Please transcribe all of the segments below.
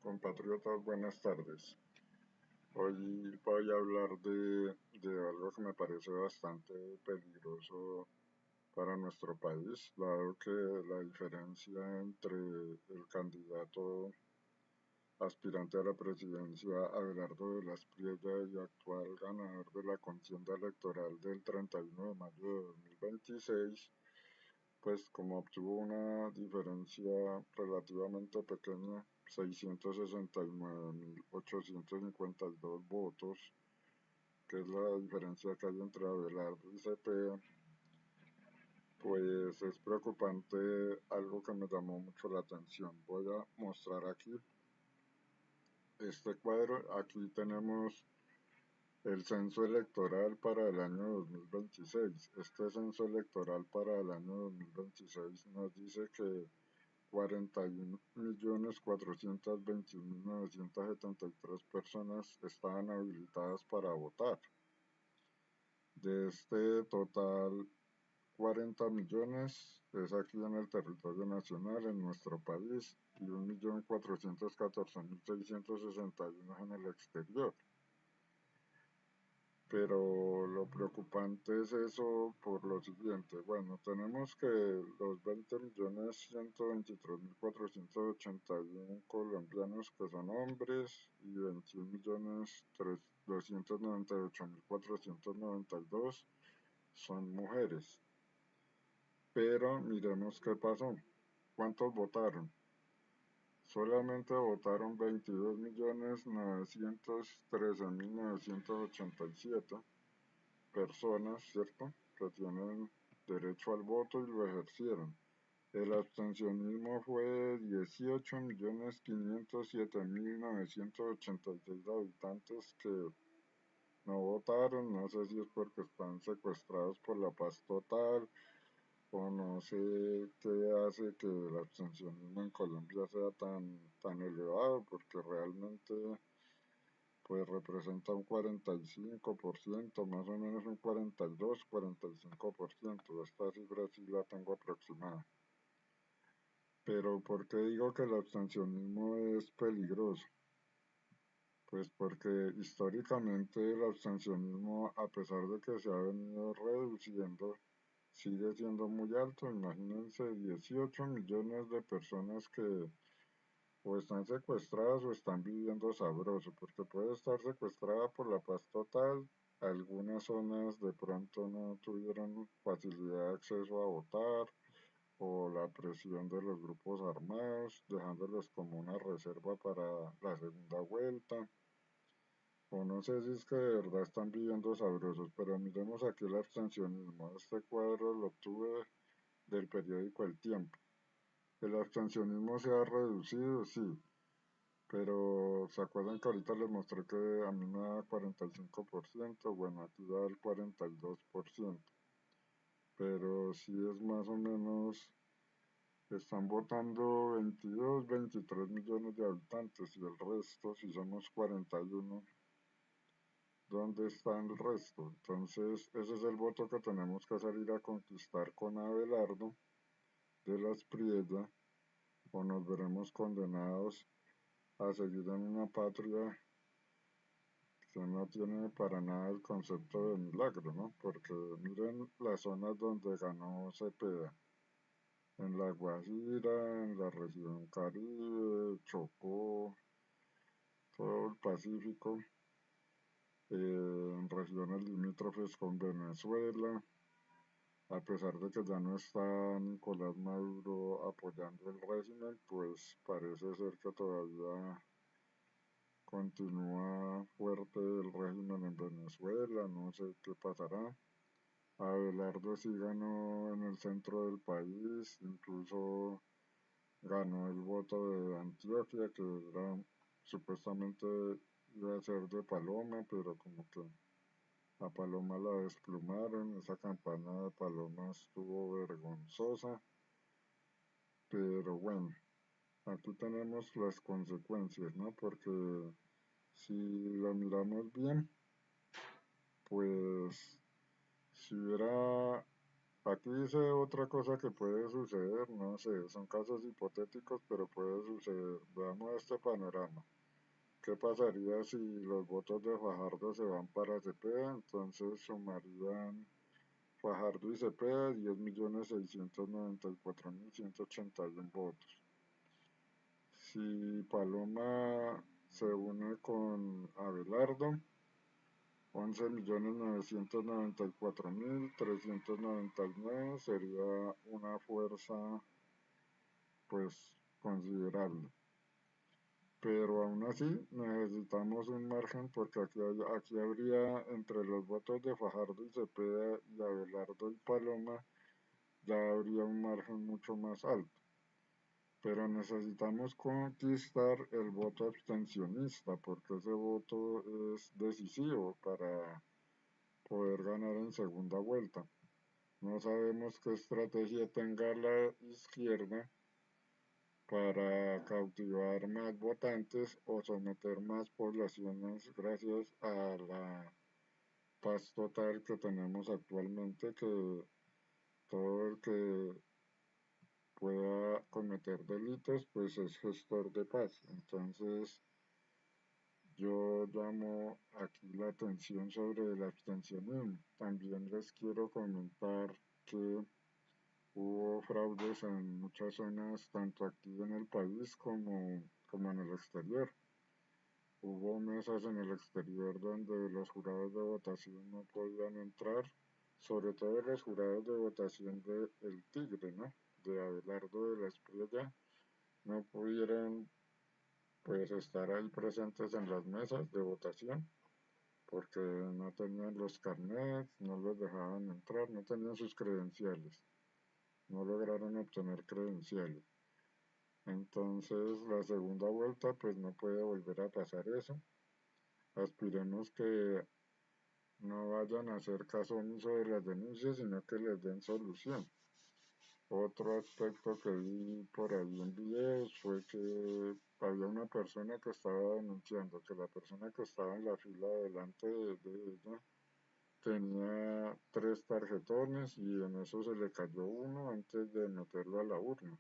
Compatriotas, buenas tardes. Hoy voy a hablar de algo que me parece bastante peligroso para nuestro país, dado que la diferencia entre el candidato aspirante a la presidencia Abelardo de las Priella y actual ganador de la contienda electoral del 31 de mayo de 2026, pues como obtuvo una diferencia relativamente pequeña, 669.852 votos, que es la diferencia que hay entre Abelardo y Cepeda, pues es preocupante algo que me llamó mucho la atención. Voy a mostrar aquí este cuadro. Aquí tenemos el censo electoral para el año 2026. Este censo electoral para el año 2026 nos dice que 41.421.973 personas estaban habilitadas para votar. De este total, 40 millones es aquí en el territorio nacional, en nuestro país, y 1.414.661 en el exterior. Pero lo preocupante es eso por lo siguiente. Bueno, tenemos que los 20.123.481 colombianos que son hombres y 21.298.492 son mujeres. Pero miremos qué pasó. ¿Cuántos votaron? Solamente votaron 22.913.987 personas, ¿cierto?, que tienen derecho al voto y lo ejercieron. El abstencionismo fue 18.507.986 habitantes que no votaron. No sé si es porque están secuestrados por la paz total o no sé qué hace que el abstencionismo en Colombia sea tan elevado, porque realmente pues representa un 45%, más o menos un 42, 45%. Esta cifra sí la tengo aproximada. Pero ¿por qué digo que el abstencionismo es peligroso? Pues porque históricamente el abstencionismo, a pesar de que se ha venido reduciendo, sigue siendo muy alto. Imagínense 18 millones de personas que o están secuestradas o están viviendo sabroso, porque puede estar secuestrada por la paz total. Algunas zonas de pronto no tuvieron facilidad de acceso a votar, o la presión de los grupos armados, dejándolos como una reserva para la segunda vuelta. O no sé si es que de verdad están viviendo sabrosos, pero miremos aquí el abstencionismo. Este cuadro lo obtuve del periódico El Tiempo. ¿El abstencionismo se ha reducido? Sí. Pero ¿se acuerdan que ahorita les mostré que a mí me da 45%? Bueno, aquí da el 42%. Pero sí es más o menos, están votando 22, 23 millones de habitantes y el resto, si somos 41, ¿dónde está el resto? Entonces, ese es el voto que tenemos que salir a conquistar con Abelardo de las Priella, o nos veremos condenados a seguir en una patria que no tiene para nada el concepto de milagro, ¿no? Porque miren las zonas donde ganó Cepeda: en La Guajira, en la región Caribe, Chocó, todo el Pacífico, en regiones limítrofes con Venezuela. A pesar de que ya no está Nicolás Maduro apoyando el régimen, pues parece ser que todavía continúa fuerte el régimen en Venezuela. No sé qué pasará. Abelardo sí ganó en el centro del país, incluso ganó el voto de Antioquia, que era supuestamente iba a ser de Paloma, pero como que a Paloma la desplumaron. Esa campaña de Paloma estuvo vergonzosa, pero bueno, aquí tenemos las consecuencias, ¿no? Porque si lo miramos bien, pues si hubiera Aquí dice otra cosa que puede suceder, no sé, son casos hipotéticos, pero puede suceder. Veamos este panorama. ¿Qué pasaría si los votos de Fajardo se van para Cepeda? Entonces sumarían Fajardo y Cepeda 10.694.181 votos. Si Paloma se une con Abelardo, 11.994.399 sería una fuerza pues considerable. Pero aún así necesitamos un margen porque aquí habría entre los votos de Fajardo y Cepeda y Abelardo y Paloma, ya habría un margen mucho más alto. Pero necesitamos conquistar el voto abstencionista porque ese voto es decisivo para poder ganar en segunda vuelta. No sabemos qué estrategia tenga la izquierda para cautivar más votantes o someter más poblaciones gracias a la paz total que tenemos actualmente, que todo el que pueda cometer delitos pues es gestor de paz. Entonces yo llamo aquí la atención sobre el abstencionismo. También les quiero comentar que hubo fraudes en muchas zonas, tanto aquí en el país como en el exterior. Hubo mesas en el exterior donde los jurados de votación no podían entrar, sobre todo los jurados de votación de El Tigre, ¿no? De Abelardo de la Espriella, no pudieron pues estar ahí presentes en las mesas de votación porque no tenían los carnets, no los dejaban entrar, no tenían sus credenciales, no lograron obtener credenciales. Entonces la segunda vuelta pues no puede volver a pasar eso. Aspiremos que no vayan a hacer caso omiso de las denuncias, sino que les den solución. Otro aspecto que vi por ahí en videos fue que había una persona que estaba denunciando que la persona que estaba en la fila delante de ella tenía 3 tarjetones y en eso se le cayó uno antes de meterlo a la urna.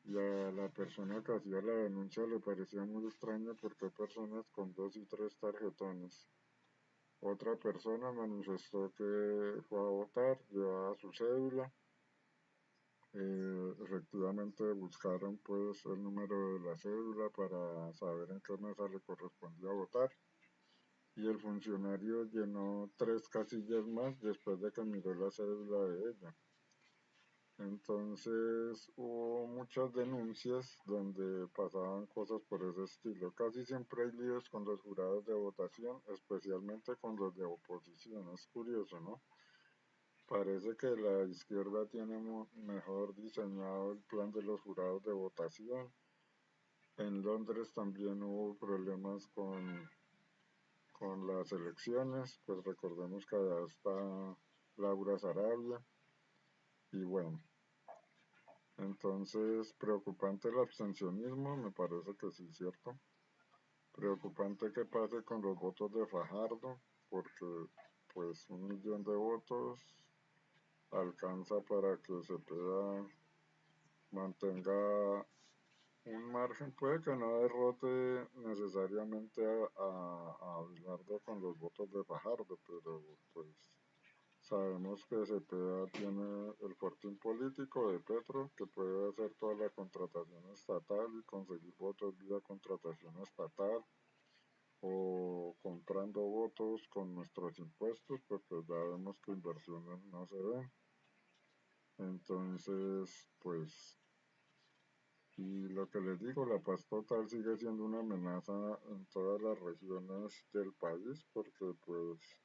Y a la persona que hacía la denuncia le parecía muy extraño porque hay personas con 2 y 3 tarjetones. Otra persona manifestó que fue a votar, llevaba su cédula. Efectivamente buscaron pues el número de la cédula para saber en qué mesa le correspondía votar. Y el funcionario llenó 3 casillas más después de que miró la cédula de ella. Entonces hubo muchas denuncias donde pasaban cosas por ese estilo. Casi siempre hay líos con los jurados de votación, especialmente con los de oposición. Es curioso, ¿no? Parece que la izquierda tiene mejor diseñado el plan de los jurados de votación. En Londres también hubo problemas con las elecciones, pues recordemos que allá está Laura Sarabia. Y bueno, entonces preocupante el abstencionismo, me parece que sí, ¿cierto? Preocupante que pase con los votos de Fajardo, porque pues 1 millón de votos alcanza para que se pueda mantenga un margen, puede que no derrote necesariamente a Abelardo con los votos de Fajardo, pero pues sabemos que Cepeda tiene el fortín político de Petro, que puede hacer toda la contratación estatal y conseguir votos vía contratación estatal o comprando votos con nuestros impuestos, porque ya vemos que inversiones no se ven. Entonces, pues y lo que les digo, la paz total sigue siendo una amenaza en todas las regiones del país porque pues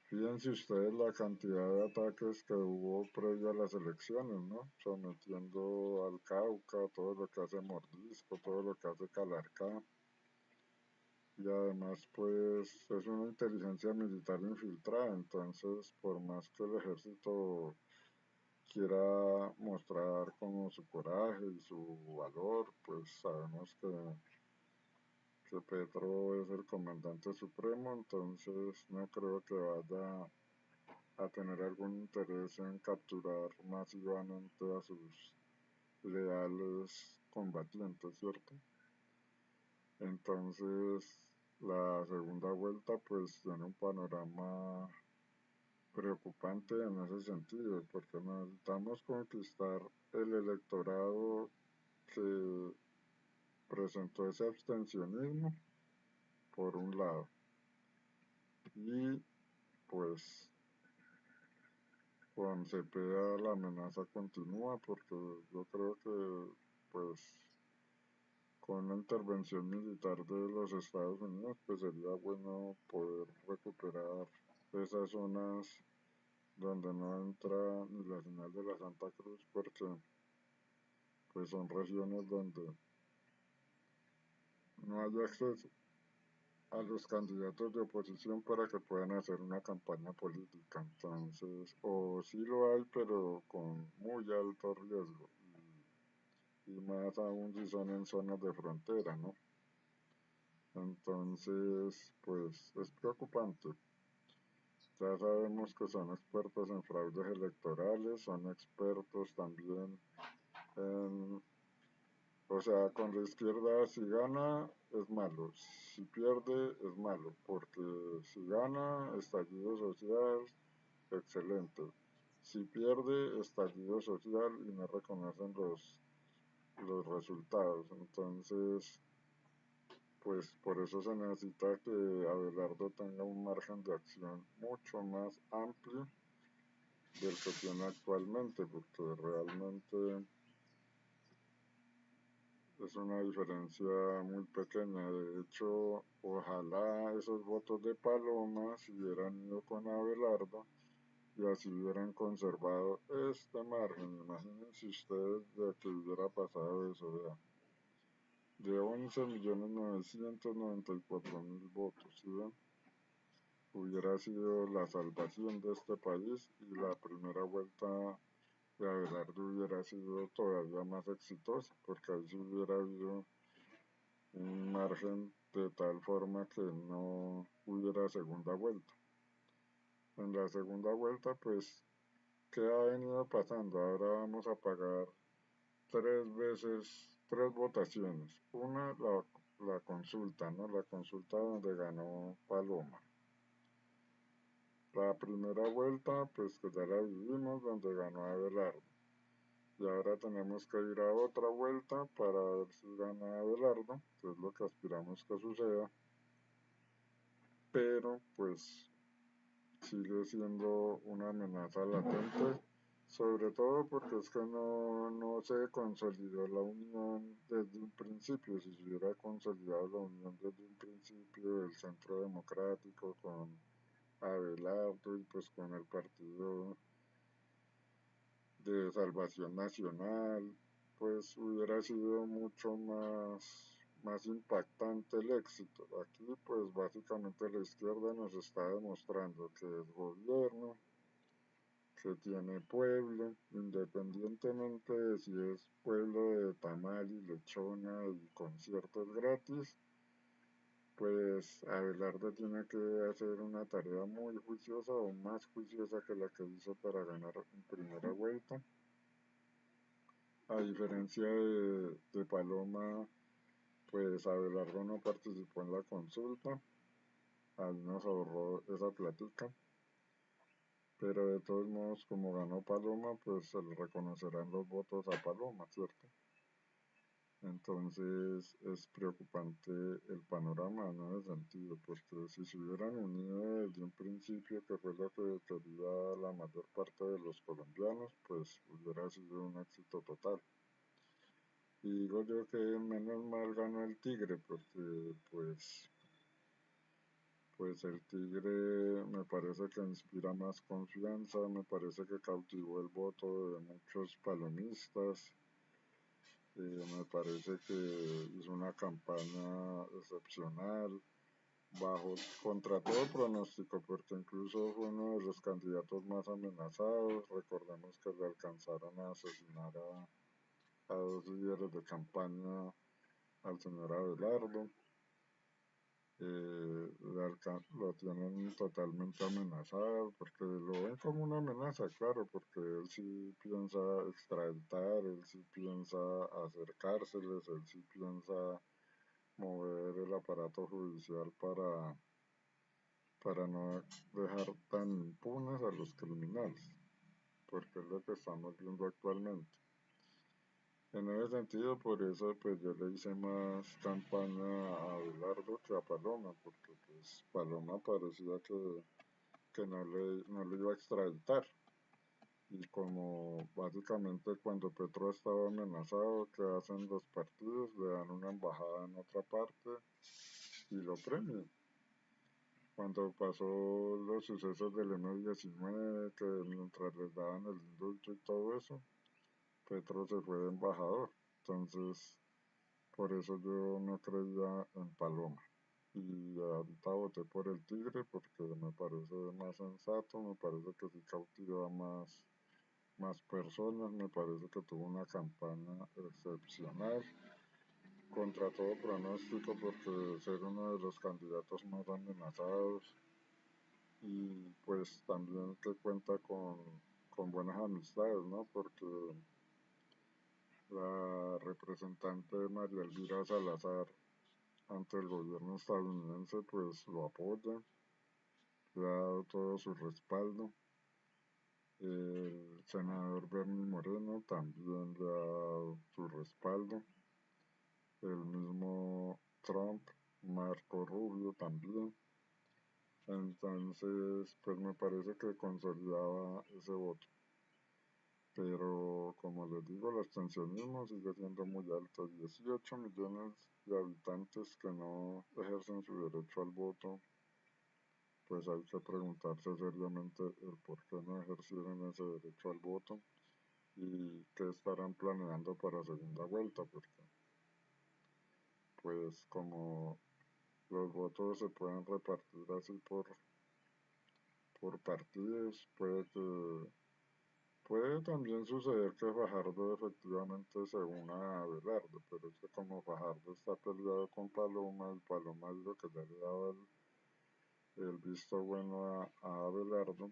fíjense ustedes la cantidad de ataques que hubo previo a las elecciones, ¿no? Sometiendo al Cauca, todo lo que hace Mordisco, todo lo que hace Calarcá. Y además pues es una inteligencia militar infiltrada, entonces por más que el ejército quiera mostrar como su coraje y su valor, pues sabemos que Petro es el comandante supremo, entonces no creo que vaya a tener algún interés en capturar masivamente a sus leales combatientes, ¿cierto? Entonces, la segunda vuelta pues tiene un panorama preocupante en ese sentido, porque necesitamos conquistar el electorado que presentó ese abstencionismo, por un lado, y pues con Cepeda la amenaza continúa, porque yo creo que pues con la intervención militar de los Estados Unidos pues sería bueno poder recuperar esas zonas donde no entra ni la señal de la Santa Cruz, porque pues son regiones donde no hay acceso a los candidatos de oposición para que puedan hacer una campaña política. Entonces, o sí lo hay, pero con muy alto riesgo. Y más aún si son en zonas de frontera, ¿no? Entonces, pues es preocupante. Ya sabemos que son expertos en fraudes electorales, son expertos también en, o sea, con la izquierda si gana es malo, si pierde es malo, porque si gana, estallido social, excelente. Si pierde, estallido social y no reconocen los resultados. Entonces, pues por eso se necesita que Abelardo tenga un margen de acción mucho más amplio del que tiene actualmente, porque realmente es una diferencia muy pequeña. De hecho, ojalá esos votos de Paloma se hubieran ido con Abelardo y así hubieran conservado este margen. Imagínense ustedes de que hubiera pasado eso, vea, de 11.994.000 votos, ¿sí ven? Hubiera sido la salvación de este país y la primera vuelta de Abelardo hubiera sido todavía más exitosa, porque ahí sí hubiera habido un margen de tal forma que no hubiera segunda vuelta. En la segunda vuelta, pues, ¿qué ha venido pasando? Ahora vamos a pagar tres veces, tres votaciones. Una, la consulta, ¿no? La consulta donde ganó Paloma. La primera vuelta, pues que ya la vivimos, donde ganó Abelardo. Y ahora tenemos que ir a otra vuelta para ver si gana Abelardo, que es lo que aspiramos que suceda. Pero, pues, sigue siendo una amenaza latente, sobre todo porque es que no se consolidó la unión desde un principio. Si se hubiera consolidado la unión desde un principio del Centro Democrático con Abelardo y pues con el Partido de Salvación Nacional, pues hubiera sido mucho más impactante el éxito. Aquí pues básicamente la izquierda nos está demostrando que es gobierno, que tiene pueblo, independientemente de si es pueblo de tamal y lechona y conciertos gratis, pues Abelardo tiene que hacer una tarea muy juiciosa o más juiciosa que la que hizo para ganar en primera vuelta. A diferencia de Paloma, pues Abelardo no participó en la consulta, ahí nos ahorró esa plática, pero de todos modos, como ganó Paloma, pues se le reconocerán los votos a Paloma, ¿cierto? Entonces es preocupante el panorama en ese sentido, porque si se hubieran unido desde un principio, que fue lo que quería la mayor parte de los colombianos, pues hubiera sido un éxito total. Y digo yo que menos mal ganó el Tigre, porque pues el Tigre me parece que inspira más confianza, me parece que cautivó el voto de muchos palomistas, me parece que hizo una campaña excepcional, bajo, contra todo pronóstico, porque incluso fue uno de los candidatos más amenazados. Recordemos que le alcanzaron a asesinar a dos líderes de campaña, al señor Abelardo. lo tienen totalmente amenazado, porque lo ven como una amenaza, claro, porque él sí piensa extraditar, él sí piensa hacer cárceles, él sí piensa mover el aparato judicial para no dejar tan impunes a los criminales, porque es lo que estamos viendo actualmente. En ese sentido, por eso pues yo le hice más campaña a Abelardo que a Paloma, porque pues Paloma parecía que no le iba a extraditar. Y como básicamente cuando Petro estaba amenazado, ¿qué hacen los partidos? Le dan una embajada en otra parte y lo premian. Cuando pasó los sucesos del M-19, que mientras les daban el indulto y todo eso, Petro se fue de embajador. Entonces, por eso yo no creía en Paloma. Y ahorita voté por el Tigre porque me parece más sensato, me parece que sí cautiva más personas, me parece que tuvo una campaña excepcional, contra todo pronóstico porque ser uno de los candidatos más amenazados y pues también que cuenta con buenas amistades, ¿no? Porque la representante María Elvira Salazar ante el gobierno estadounidense pues lo apoya, le ha dado todo su respaldo. El senador Bernie Moreno también le ha dado su respaldo. El mismo Trump, Marco Rubio también. Entonces, pues me parece que consolidaba ese voto. Pero como les digo, el abstencionismo sigue siendo muy alto. 18 millones de habitantes que no ejercen su derecho al voto, pues hay que preguntarse seriamente el por qué no ejercieron ese derecho al voto y qué estarán planeando para segunda vuelta, porque pues como los votos se pueden repartir así por partidos, puede también suceder que Fajardo efectivamente se una a Abelardo, pero es que como Fajardo está peleado con Paloma y Paloma dijo que ya le daba el visto bueno a Abelardo,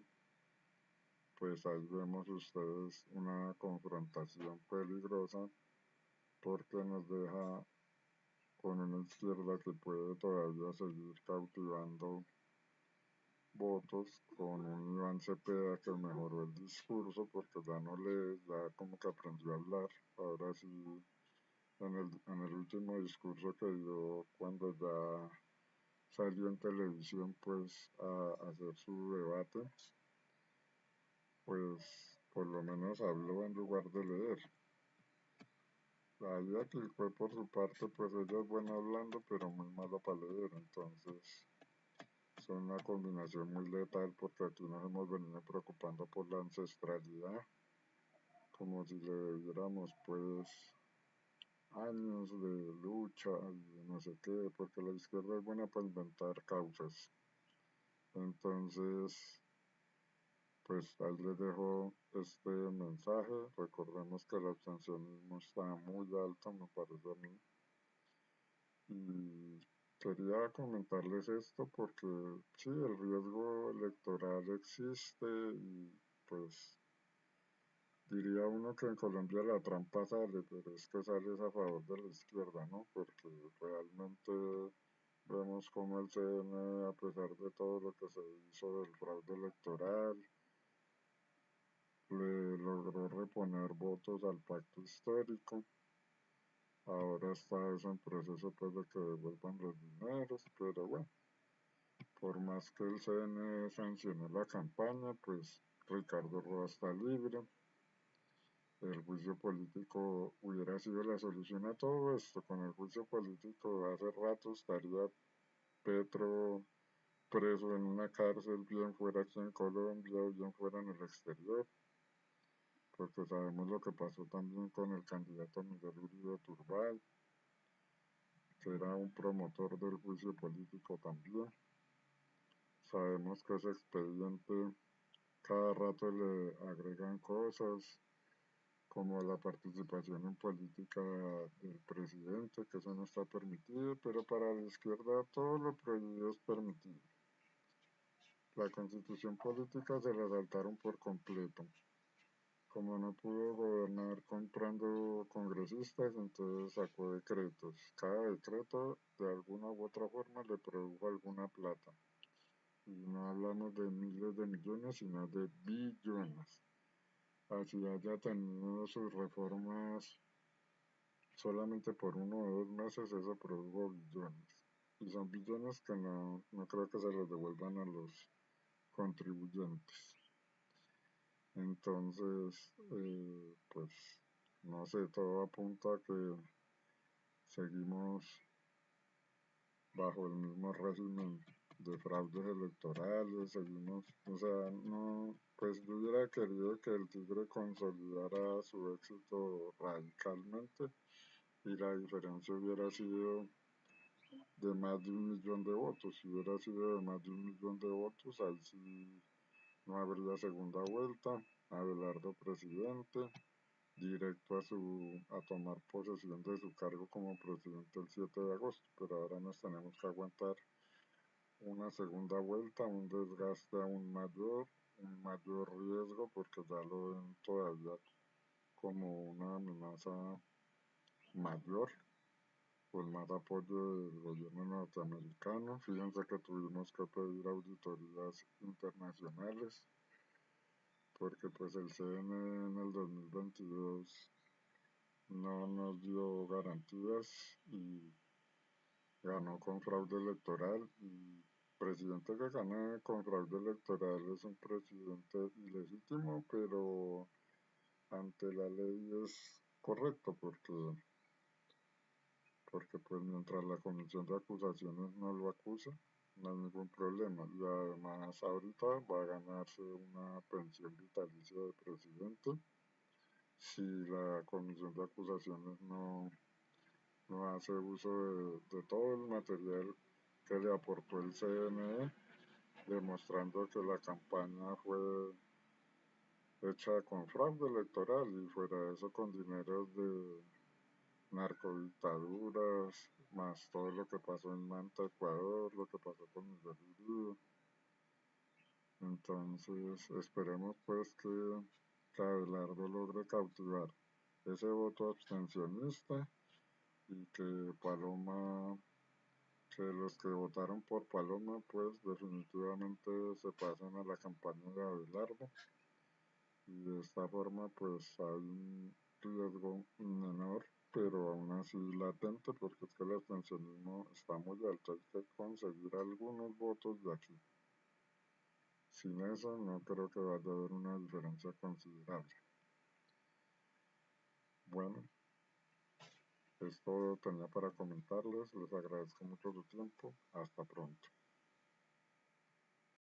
pues ahí vemos ustedes una confrontación peligrosa porque nos deja con una izquierda que puede todavía seguir cautivando votos, con un Iván Cepeda que mejoró el discurso porque ya no lee, ya como que aprendió a hablar. Ahora sí, en el último discurso que dio cuando ya salió en televisión pues a hacer su debate, pues por lo menos habló en lugar de leer. La idea que fue por su parte, pues ella es buena hablando, pero muy mala para leer, entonces son una combinación muy letal porque aquí nos hemos venido preocupando por la ancestralidad, como si le debiéramos pues años de lucha y de no sé qué, porque la izquierda es buena para inventar causas. Entonces, pues ahí les dejo este mensaje. Recordemos que el abstencionismo está muy alto, me parece a mí. Y quería comentarles esto porque sí, el riesgo electoral existe y pues diría uno que en Colombia la trampa sale, pero es que sale a favor de la izquierda, ¿no? Porque realmente vemos como el CN, a pesar de todo lo que se hizo del fraude electoral, le logró reponer votos al pacto histórico. Ahora está eso en proceso pues de que devuelvan los dineros, pero bueno, por más que el CN sancionó la campaña, pues Ricardo Roa está libre. El juicio político hubiera sido la solución a todo esto. Con el juicio político hace rato estaría Petro preso en una cárcel, bien fuera aquí en Colombia o bien fuera en el exterior, porque sabemos lo que pasó también con el candidato Miguel Uribe Turbay, que era un promotor del juicio político también. Sabemos que ese expediente cada rato le agregan cosas, como la participación en política del presidente, que eso no está permitido, pero para la izquierda todo lo prohibido es permitido. La constitución política se la saltaron por completo. Como no pudo gobernar comprando congresistas, entonces sacó decretos. Cada decreto de alguna u otra forma le produjo alguna plata. Y no hablamos de miles de millones, sino de billones. Así haya tenido sus reformas solamente por 1 o 2 meses, eso produjo billones. Y son billones que no creo que se los devuelvan a los contribuyentes. Entonces, pues, no sé, todo apunta a que seguimos bajo el mismo régimen de fraudes electorales, seguimos, o sea, no, pues yo hubiera querido que el Tigre consolidara su éxito radicalmente y la diferencia hubiera sido de más de 1 millón de votos. Si hubiera sido de más de 1 millón de votos, ahí sí no habría segunda vuelta. Abelardo presidente, directo a tomar posesión de su cargo como presidente el 7 de agosto. Pero ahora nos tenemos que aguantar una segunda vuelta, un desgaste aún mayor, un mayor riesgo, porque ya lo ven todavía como una amenaza mayor con más apoyo del gobierno norteamericano. Fíjense que tuvimos que pedir auditorías internacionales porque pues el CNE en el 2022 no nos dio garantías y ganó con fraude electoral, y presidente que gana con fraude electoral es un presidente ilegítimo, pero ante la ley es correcto porque pues mientras la comisión de acusaciones no lo acusa, no hay ningún problema. Y además ahorita va a ganarse una pensión vitalicia de presidente si la comisión de acusaciones no hace uso de todo el material que le aportó el CNE, demostrando que la campaña fue hecha con fraude electoral y fuera de eso con dineros de narcodictaduras, más todo lo que pasó en Manta, Ecuador, lo que pasó con Miguel Uribe. Entonces esperemos pues que Abelardo logre cautivar ese voto abstencionista y que Paloma, que los que votaron por Paloma pues definitivamente se pasen a la campaña de Abelardo, y de esta forma pues hay un riesgo menor, pero aún así latente, porque es que el abstencionismo está muy alto, hay que conseguir algunos votos de aquí. Sin eso no creo que vaya a haber una diferencia considerable. Bueno, esto tenía para comentarles, les agradezco mucho su tiempo, hasta pronto.